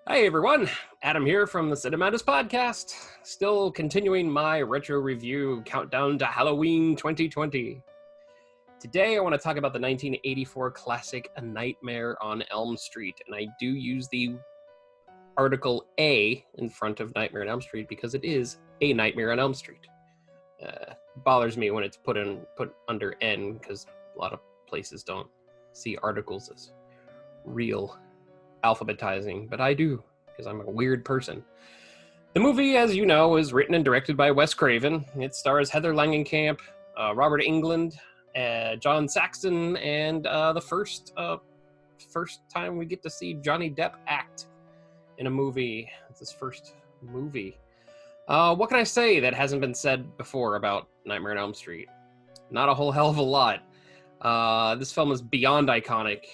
Hi everyone, Adam here from the Cinemadness podcast, still continuing my retro review countdown to Halloween 2020. Today I want to talk about the 1984 classic A Nightmare on Elm Street, and I do use the article A in front of Nightmare on Elm Street because it is A Nightmare on Elm Street. Bothers me when it's put under N because a lot of places don't see articles as real alphabetizing, but I do, because I'm a weird person. The movie, as you know, is written and directed by Wes Craven. It stars Heather Langenkamp, Robert Englund, John Saxon, and the first time we get to see Johnny Depp act in a movie. It's his first movie. What can I say that hasn't been said before about Nightmare on Elm Street? Not a whole hell of a lot. This film is beyond iconic.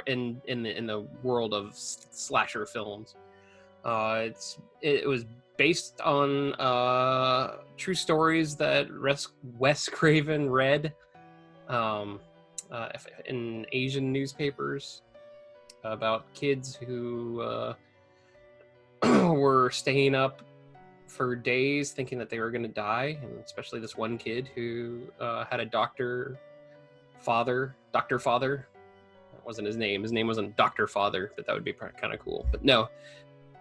In the world of slasher films. It was based on true stories that Wes Craven read in Asian newspapers about kids who were staying up for days thinking that they were going to die, and especially this one kid who had a Dr. Father. That wasn't his name. His name wasn't Dr. Father, but that would be kind of cool. But no,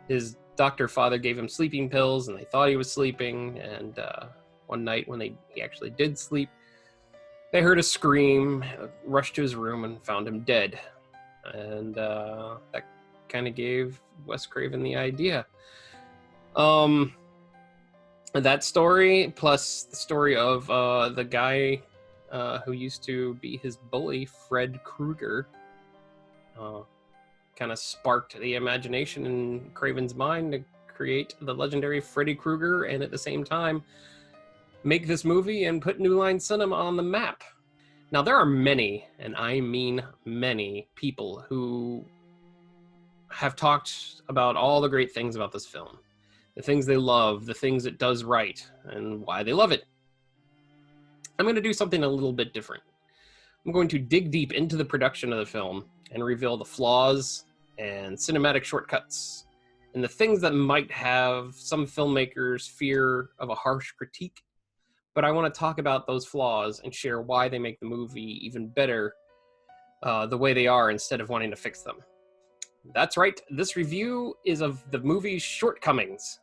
his Dr. Father gave him sleeping pills, and they thought he was sleeping. And one night when he actually did sleep, they heard a scream, rushed to his room, and found him dead. And that kind of gave Wes Craven the idea. That story, plus the story of the guy who used to be his bully, Fred Krueger, kind of sparked the imagination in Craven's mind to create the legendary Freddy Krueger, and at the same time make this movie and put New Line Cinema on the map. Now, there are many, and I mean many, people who have talked about all the great things about this film, the things they love, the things it does right, and why they love it. I'm going to do something a little bit different. I'm going to dig deep into the production of the film and reveal the flaws and cinematic shortcuts and the things that might have some filmmakers fear of a harsh critique. But I want to talk about those flaws and share why they make the movie even better the way they are instead of wanting to fix them. That's right, this review is of the movie's shortcomings,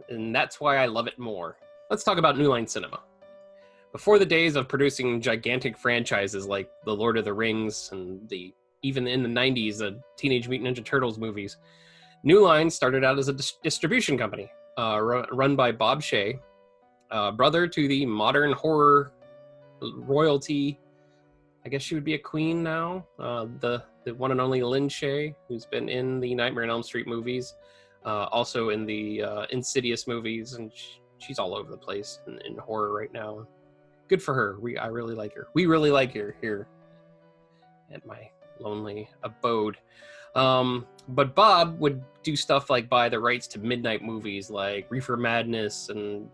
and that's why I love it more. Let's talk about New Line Cinema. Before the days of producing gigantic franchises like The Lord of the Rings and even in the 90s, the Teenage Mutant Ninja Turtles movies, New Line started out as a distribution company run by Bob Shaye, brother to the modern horror royalty. I guess she would be a queen now. The one and only Lynn Shaye, who's been in the Nightmare on Elm Street movies, also in the Insidious movies, and she's all over the place in horror right now. Good for her. I really like her. We really like her here at my lonely abode. But Bob would do stuff like buy the rights to midnight movies like Reefer Madness and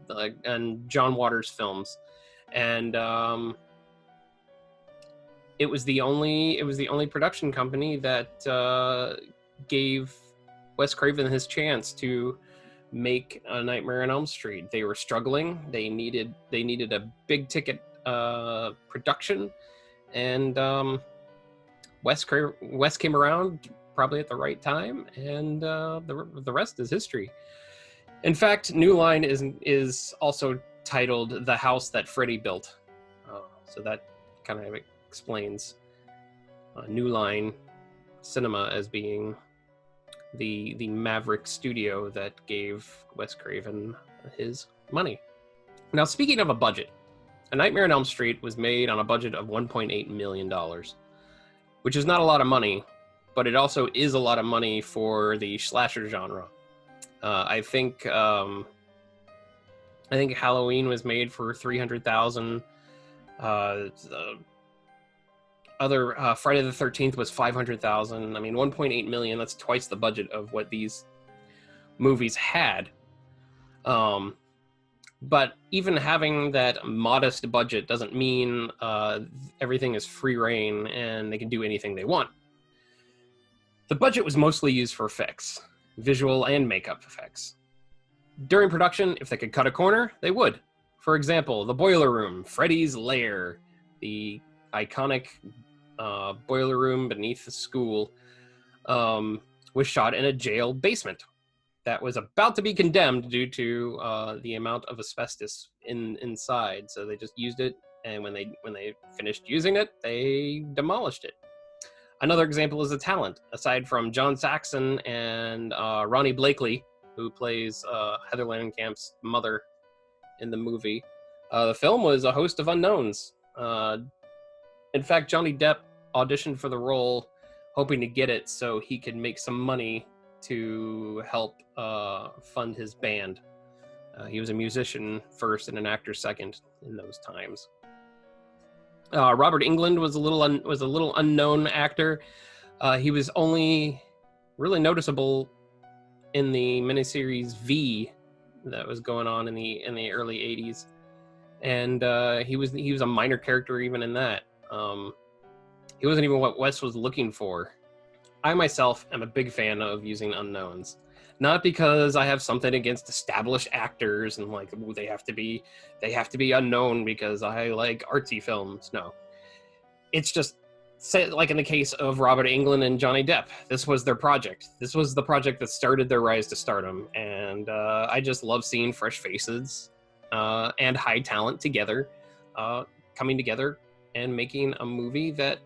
John Waters films, and it was the only production company that gave Wes Craven his chance to make A Nightmare on Elm Street. They were struggling. They needed a big ticket production, and Wes came around probably at the right time, and the rest is history. In fact, New Line is also titled The House That Freddy Built, so that kind of explains New Line Cinema as being the maverick studio that gave Wes Craven his money. Now, speaking of a budget, A Nightmare on Elm Street was made on a budget of $1.8 million, which is not a lot of money, but it also is a lot of money for the slasher genre. I think Halloween was made for $300,000. Other Friday the 13th was $500,000. I mean, 1.8 million. That's twice the budget of what these movies had. But even having that modest budget doesn't mean everything is free reign and they can do anything they want. The budget was mostly used for effects, visual and makeup effects. During production, if they could cut a corner, they would. For example, the boiler room, Freddy's lair, the iconic boiler room beneath the school, was shot in a jail basement that was about to be condemned due to the amount of asbestos inside. So they just used it, and when they finished using it, they demolished it. Another example is the talent. Aside from John Saxon and Ronnie Blakely, who plays Heather Langenkamp's mother in the movie, the film was a host of unknowns. In fact, Johnny Depp auditioned for the role hoping to get it so he could make some money to help fund his band. He was a musician first and an actor second in those times. Robert Englund was a little unknown actor. He was only really noticeable in the miniseries V that was going on in the early '80s, and he was a minor character even in that. He wasn't even what Wes was looking for. I myself am a big fan of using unknowns. Not because I have something against established actors and like, ooh, they have to be unknown because I like artsy films. No, it's just like in the case of Robert Englund and Johnny Depp. This was their project. This was the project that started their rise to stardom, and I just love seeing fresh faces and high talent together, coming together and making a movie that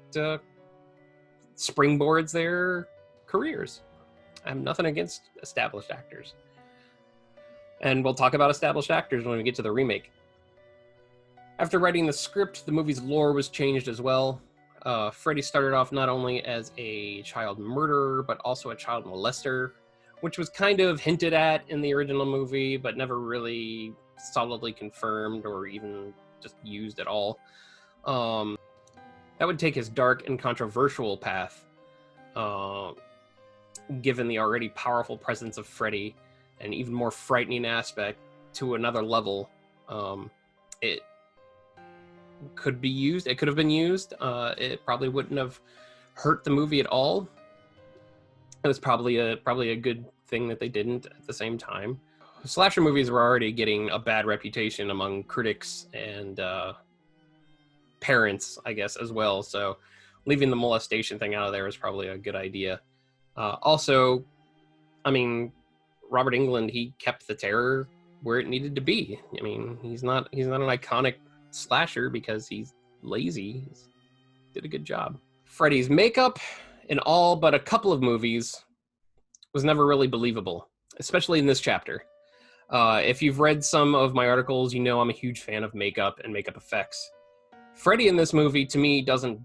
springboards their careers. I have nothing against established actors. And we'll talk about established actors when we get to the remake. After writing the script, the movie's lore was changed as well. Freddy started off not only as a child murderer, but also a child molester, which was kind of hinted at in the original movie, but never really solidly confirmed or even just used at all. That would take his dark and controversial path, given the already powerful presence of Freddy, an even more frightening aspect to another level. It could be used. It could have been used. It probably wouldn't have hurt the movie at all. It was probably a good thing that they didn't at the same time. Slasher movies were already getting a bad reputation among critics and parents, I guess, as well. So leaving the molestation thing out of there is probably a good idea. Also, I mean, Robert Englund, he kept the terror where it needed to be. I mean, he's not an iconic slasher because he's lazy. He did a good job. Freddy's makeup in all but a couple of movies was never really believable, especially in this chapter. If you've read some of my articles, you know I'm a huge fan of makeup and makeup effects. Freddy in this movie, to me, doesn't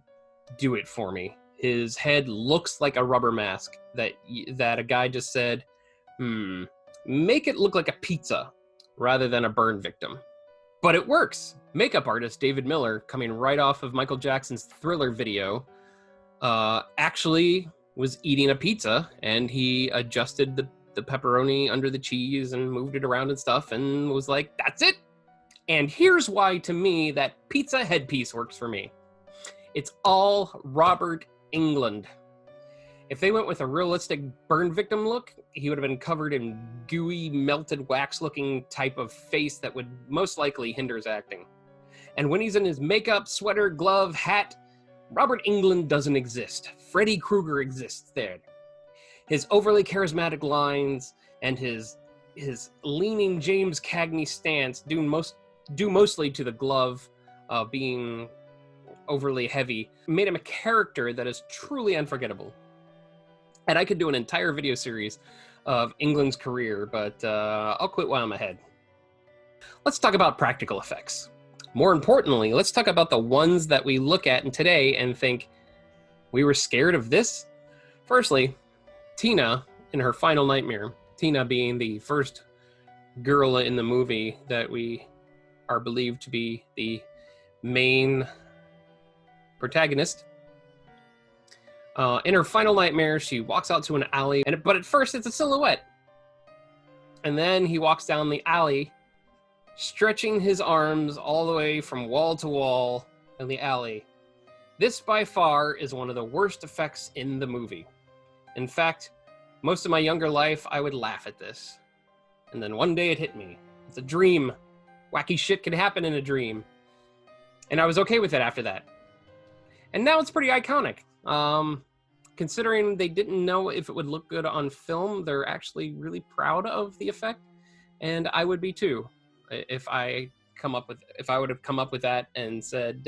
do it for me. His head looks like a rubber mask that a guy just said, make it look like a pizza rather than a burn victim. But it works. Makeup artist David Miller, coming right off of Michael Jackson's Thriller video, actually was eating a pizza, and he adjusted the pepperoni under the cheese and moved it around and stuff and was like, that's it. And here's why, to me, that pizza headpiece works for me. It's all Robert Englund. If they went with a realistic burn victim look, he would have been covered in gooey, melted wax-looking type of face that would most likely hinder his acting. And when he's in his makeup, sweater, glove, hat, Robert Englund doesn't exist. Freddy Krueger exists there. His overly charismatic lines and his leaning James Cagney stance due mostly to the glove being overly heavy, made him a character that is truly unforgettable. And I could do an entire video series of Englund's career, but I'll quit while I'm ahead. Let's talk about practical effects. More importantly, let's talk about the ones that we look at today and think, we were scared of this? Firstly, Tina in her final nightmare, Tina being the first girl in the movie that we are believed to be the main protagonist. In her final nightmare, she walks out to an alley, but at first it's a silhouette. And then he walks down the alley, stretching his arms all the way from wall to wall in the alley. This by far is one of the worst effects in the movie. In fact, most of my younger life, I would laugh at this. And then one day it hit me. It's a dream. Wacky shit can happen in a dream. And I was okay with it after that. And now it's pretty iconic. Considering they didn't know if it would look good on film, they're actually really proud of the effect. And I would be too, if I would have come up with that and said,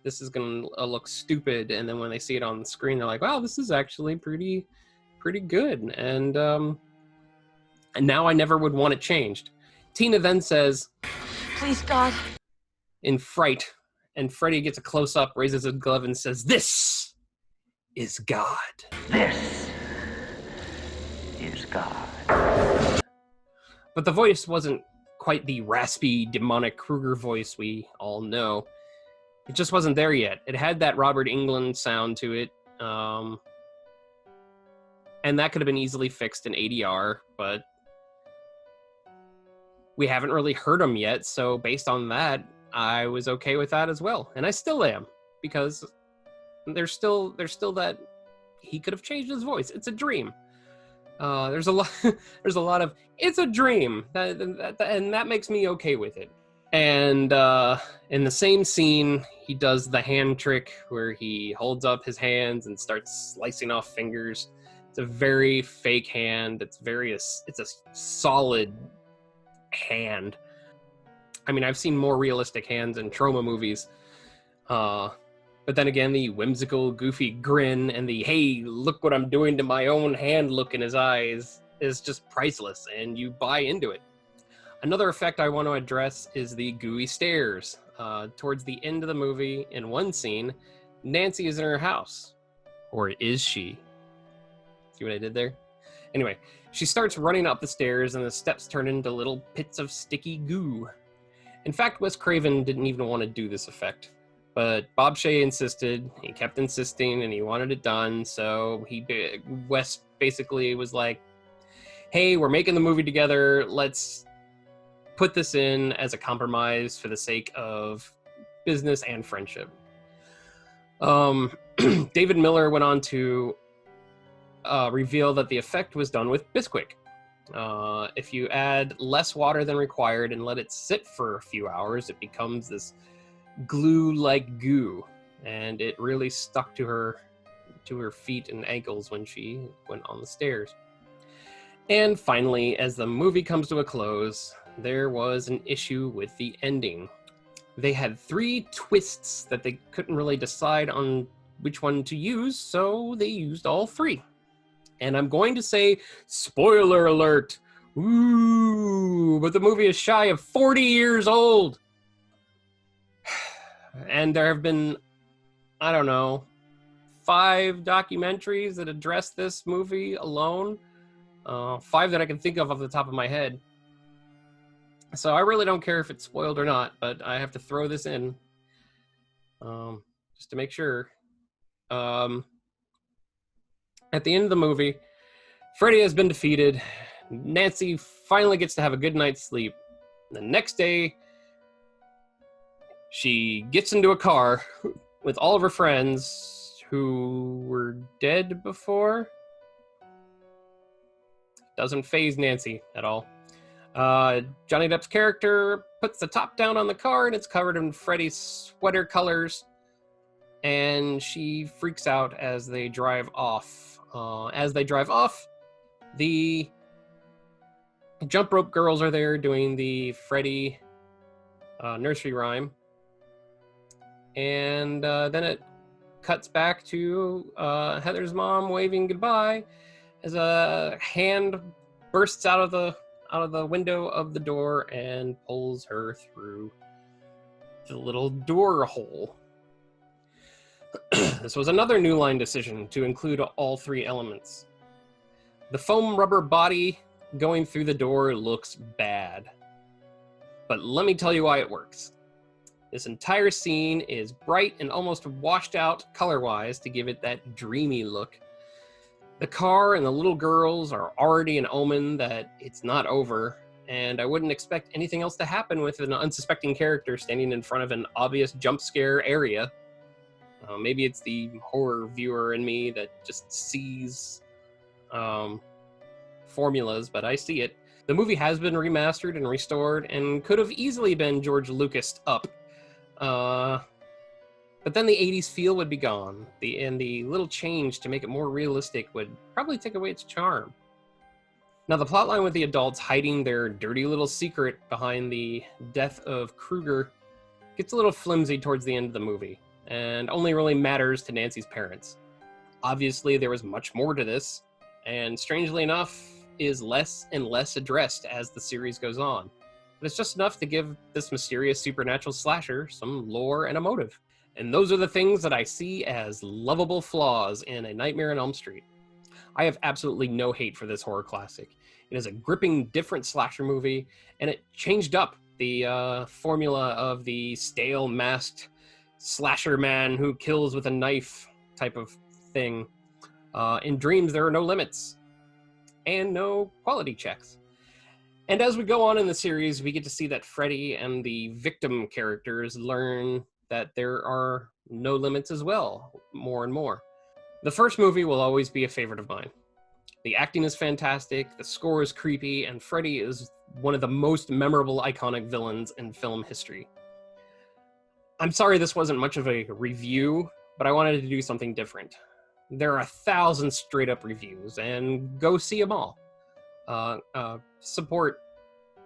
this is gonna look stupid. And then when they see it on the screen, they're like, wow, this is actually pretty good. And now I never would want it changed. Tina then says, please, God. In fright, and Freddy gets a close-up, raises his glove, and says, this is God. This is God. But the voice wasn't quite the raspy, demonic Krueger voice we all know. It just wasn't there yet. It had that Robert Englund sound to it, and that could have been easily fixed in ADR, but we haven't really heard him yet, so based on that, I was okay with that as well. And I still am, because there's still that he could have changed his voice. It's a dream. There's a lot of it's a dream, and that makes me okay with it. And in the same scene, he does the hand trick where he holds up his hands and starts slicing off fingers. It's a very fake hand. It's a solid hand. I mean, I've seen more realistic hands in trauma movies. But then again, the whimsical, goofy grin and the, hey, look what I'm doing to my own hand look in his eyes is just priceless, and you buy into it. Another effect I want to address is the gooey stares. Towards the end of the movie, in one scene, Nancy is in her house. Or is she? See what I did there? Anyway, she starts running up the stairs, and the steps turn into little pits of sticky goo. In fact, Wes Craven didn't even want to do this effect. But Bob Shaye insisted, he kept insisting, and he wanted it done, so Wes basically was like, hey, we're making the movie together, let's put this in as a compromise for the sake of business and friendship. David Miller went on to reveal that the effect was done with Bisquick. If you add less water than required and let it sit for a few hours, it becomes this glue-like goo, and it really stuck to her feet and ankles when she went on the stairs. And finally, as the movie comes to a close, there was an issue with the ending. They had 3 twists that they couldn't really decide on which one to use, so they used all 3. And I'm going to say, spoiler alert, ooh, but the movie is shy of 40 years old. And there have been, I don't know, 5 documentaries that address this movie alone. 5 that I can think of off the top of my head. So I really don't care if it's spoiled or not, but I have to throw this in just to make sure. At the end of the movie, Freddy has been defeated. Nancy finally gets to have a good night's sleep. The next day, she gets into a car with all of her friends who were dead before. Doesn't faze Nancy at all. Johnny Depp's character puts the top down on the car and it's covered in Freddy's sweater colors. And she freaks out as they drive off. The jump rope girls are there doing the Freddy nursery rhyme. And then it cuts back to Heather's mom waving goodbye as a hand bursts out of the window of the door and pulls her through the little door hole. This was another New Line decision to include all 3 elements. The foam rubber body going through the door looks bad. But let me tell you why it works. This entire scene is bright and almost washed out color-wise to give it that dreamy look. The car and the little girls are already an omen that it's not over, and I wouldn't expect anything else to happen with an unsuspecting character standing in front of an obvious jump scare area. Maybe it's the horror viewer in me that just sees formulas, but I see it. The movie has been remastered and restored and could have easily been George Lucas up. But then the 80s feel would be gone, and the little change to make it more realistic would probably take away its charm. Now, the plotline with the adults hiding their dirty little secret behind the death of Kruger gets a little flimsy towards the end of the movie, and only really matters to Nancy's parents. Obviously, there was much more to this, and strangely enough, is less and less addressed as the series goes on. But it's just enough to give this mysterious supernatural slasher some lore and a motive. And those are the things that I see as lovable flaws in A Nightmare on Elm Street. I have absolutely no hate for this horror classic. It is a gripping, different slasher movie, and it changed up the formula of the stale, masked slasher man who kills with a knife type of thing. In Dreams, there are no limits and no quality checks. And as we go on in the series, we get to see that Freddy and the victim characters learn that there are no limits as well, more and more. The first movie will always be a favorite of mine. The acting is fantastic, the score is creepy, and Freddy is one of the most memorable, iconic villains in film history. I'm sorry this wasn't much of a review, but I wanted to do something different. There are 1,000 straight-up reviews, and go see them all. Support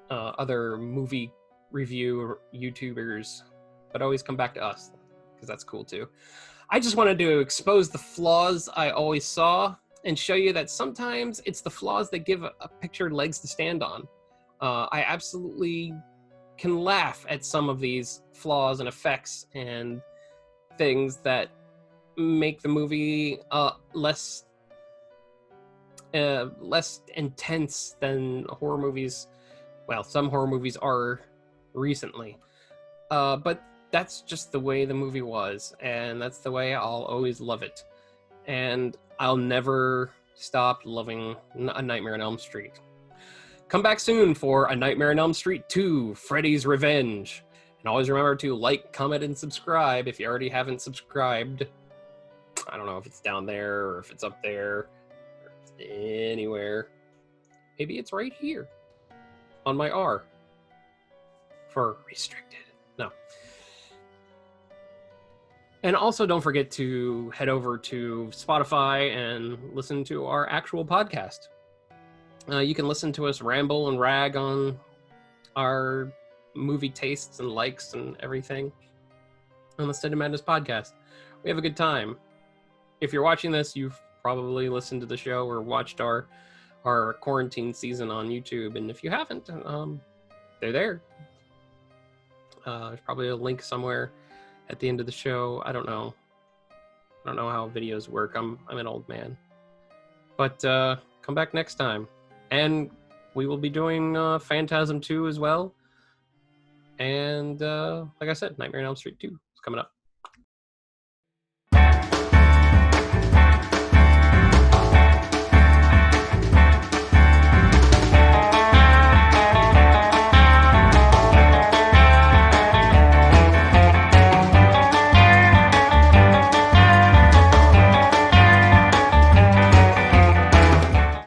other movie review YouTubers, but always come back to us, because that's cool too. I just wanted to expose the flaws I always saw and show you that sometimes it's the flaws that give a picture legs to stand on. I absolutely can laugh at some of these flaws and effects and things that make the movie less intense than horror movies. Well, some horror movies are recently. But that's just the way the movie was, and that's the way I'll always love it. And I'll never stop loving A Nightmare on Elm Street. Come back soon for A Nightmare on Elm Street 2, Freddy's Revenge. And always remember to like, comment, and subscribe if you already haven't subscribed. I don't know if it's down there, or if it's up there, or if it's anywhere. Maybe it's right here on my R for restricted. No. And also don't forget to head over to Spotify and listen to our actual podcast. You can listen to us ramble and rag on our movie tastes and likes and everything on the Cinemadness podcast. We have a good time. If you're watching this, you've probably listened to the show or watched our quarantine season on YouTube. And if you haven't, they're there. There's probably a link somewhere at the end of the show. I don't know how videos work. I'm an old man. But come back next time. And we will be doing Phantasm 2 as well. And like I said, Nightmare on Elm Street 2 is coming up.